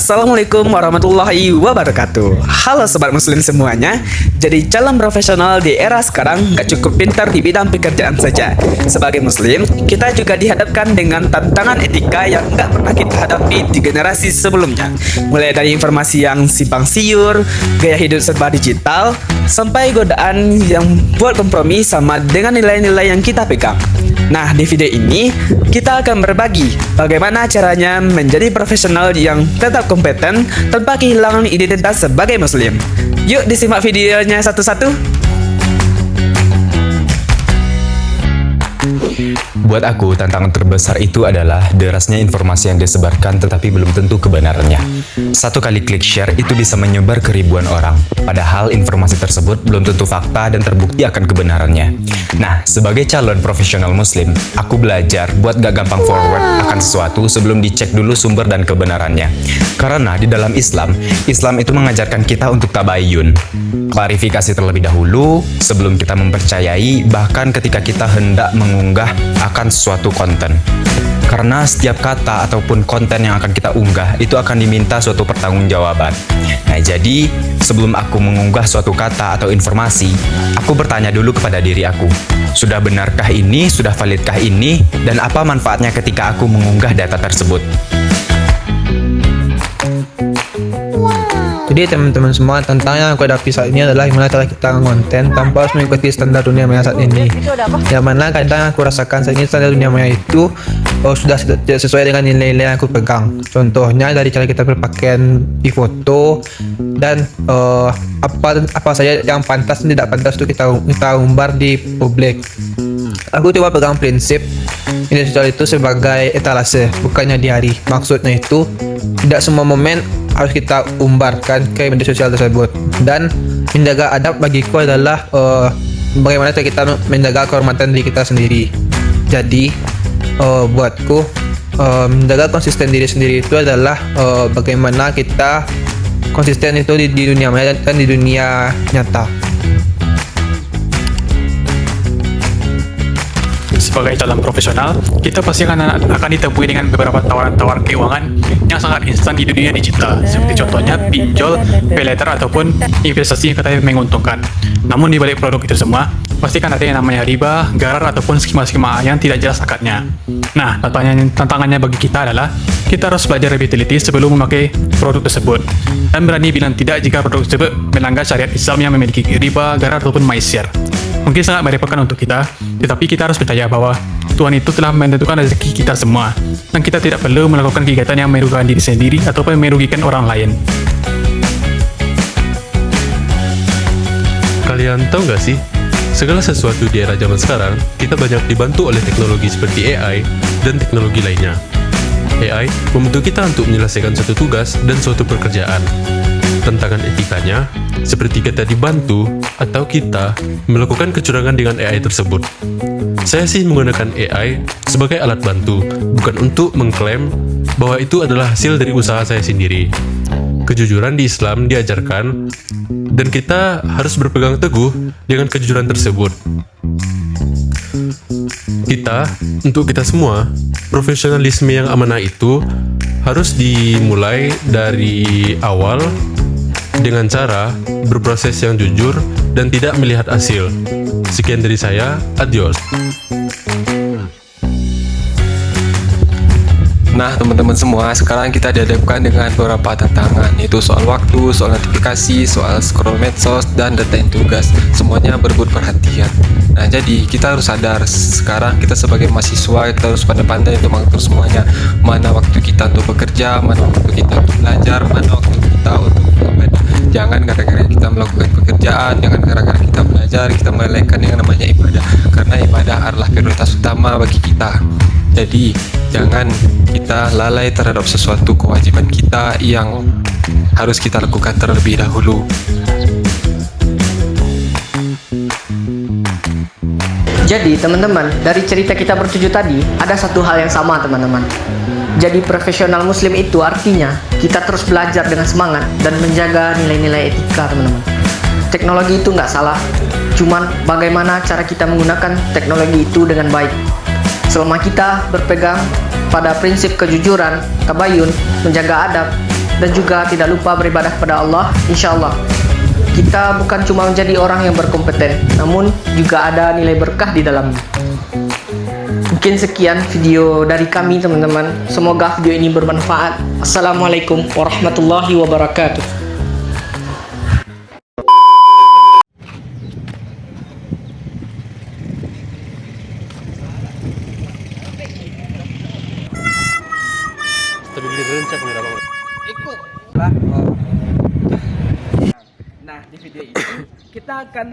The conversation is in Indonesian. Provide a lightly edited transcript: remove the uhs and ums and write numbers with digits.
Assalamualaikum warahmatullahi wabarakatuh. Halo sobat muslim semuanya. Jadi calon profesional di era sekarang gak cukup pintar di bidang pekerjaan saja. Sebagai muslim, kita juga dihadapkan dengan tantangan etika yang gak pernah kita hadapi di generasi sebelumnya. Mulai dari informasi yang simpang siur, gaya hidup serba digital, sampai godaan yang buat kompromi sama dengan nilai-nilai yang kita pegang. Nah, di video ini kita akan berbagi bagaimana caranya menjadi profesional yang tetap kompeten tanpa kehilangan identitas sebagai muslim. Yuk disimak videonya satu-satu. Buat aku, tantangan terbesar itu adalah derasnya informasi yang disebarkan tetapi belum tentu kebenarannya. Satu kali klik share itu bisa menyebar ke ribuan orang, padahal informasi tersebut belum tentu fakta dan terbukti akan kebenarannya. Nah, sebagai calon profesional muslim, aku belajar buat gak gampang forward akan sesuatu sebelum dicek dulu sumber dan kebenarannya. Karena di dalam Islam itu mengajarkan kita untuk tabayun, klarifikasi terlebih dahulu sebelum kita mempercayai, bahkan ketika kita hendak mengunggah akan suatu konten. Karena setiap kata ataupun konten yang akan kita unggah itu akan diminta suatu pertanggungjawaban. Nah, jadi sebelum aku mengunggah suatu kata atau informasi, aku bertanya dulu kepada diri aku, sudah benarkah ini, sudah validkah ini, dan apa manfaatnya ketika aku mengunggah data tersebut. Jadi teman-teman semua, tantangan yang aku hadapi saat ini adalah gimana cara kita ngonten tanpa harus mengikuti standar dunia maya saat ini. Yang mana kadang aku rasakan saat ini standar dunia maya itu sudah tidak sesuai dengan nilai-nilai yang aku pegang. Contohnya dari cara kita berpakaian di foto dan apa saja yang pantas dan tidak pantas itu kita umbar di publik. Aku coba pegang prinsip media sosial itu sebagai etalase, bukannya diari. Maksudnya itu tidak semua momen harus kita umbarkan ke media sosial tersebut. Dan menjaga adab bagiku adalah bagaimana cara kita menjaga kehormatan diri kita sendiri. Jadi buatku menjaga konsisten diri sendiri itu adalah bagaimana kita konsisten itu di dunia maya dan di dunia nyata. Sebagai calon profesional, kita pasti akan ditemui dengan beberapa tawaran-tawaran keuangan yang sangat instan di dunia digital, seperti contohnya pinjol, pay letter, ataupun investasi yang katanya menguntungkan. Namun di balik produk itu semua, pasti kan ada yang namanya riba, garar, ataupun skema-skema yang tidak jelas akadnya. Nah, tantangannya bagi kita adalah kita harus belajar lebih teliti sebelum memakai produk tersebut dan berani bilang tidak jika produk tersebut melanggar syariat Islam yang memiliki riba, garar, ataupun maisir. Mungkin sangat merepotkan untuk kita, tetapi kita harus percaya bahwa Tuhan itu telah menentukan rezeki kita semua, dan kita tidak perlu melakukan kegiatan yang merugikan diri sendiri ataupun merugikan orang lain. Kalian tahu nggak sih, segala sesuatu di era zaman sekarang, kita banyak dibantu oleh teknologi seperti AI dan teknologi lainnya. AI membantu kita untuk menyelesaikan suatu tugas dan suatu pekerjaan. Tantangan etikanya, seperti kita dibantu atau kita melakukan kecurangan dengan AI tersebut. Saya sih menggunakan AI sebagai alat bantu, bukan untuk mengklaim bahwa itu adalah hasil dari usaha saya sendiri. Kejujuran di Islam diajarkan, dan kita harus berpegang teguh dengan kejujuran tersebut. Untuk kita semua, profesionalisme yang amanah itu harus dimulai dari awal dengan cara berproses yang jujur dan tidak melihat hasil. Sekian dari saya, adios. Nah teman-teman semua, sekarang kita dihadapkan dengan beberapa tantangan, yaitu soal waktu, soal notifikasi, soal scroll medsos, dan deadline tugas. Semuanya berebut perhatian. Nah jadi kita harus sadar, sekarang kita sebagai mahasiswa kita harus pandai-pandai untuk mengatur semuanya. Mana waktu kita untuk bekerja, mana waktu kita untuk belajar, mana waktu kita untuk beribadah. Jangan gara-gara kita melakukan pekerjaan, jangan gara-gara kita belajar, kita melelehkan yang namanya ibadah. Karena ibadah adalah prioritas utama bagi kita. Jadi jangan kita lalai terhadap sesuatu kewajiban kita yang harus kita lakukan terlebih dahulu. Jadi teman-teman, dari cerita kita bertujuh tadi, ada satu hal yang sama teman-teman. Jadi profesional muslim itu artinya kita terus belajar dengan semangat dan menjaga nilai-nilai etika teman-teman. Teknologi itu nggak salah, cuman bagaimana cara kita menggunakan teknologi itu dengan baik. Selama kita berpegang pada prinsip kejujuran, tabayun, menjaga adab, dan juga tidak lupa beribadah kepada Allah. Insya Allah kita bukan cuma menjadi orang yang berkompeten, namun juga ada nilai berkah di dalamnya. Mungkin sekian video dari kami teman-teman. Semoga video ini bermanfaat. Assalamualaikum warahmatullahi wabarakatuh. Nah, di video ini kita akan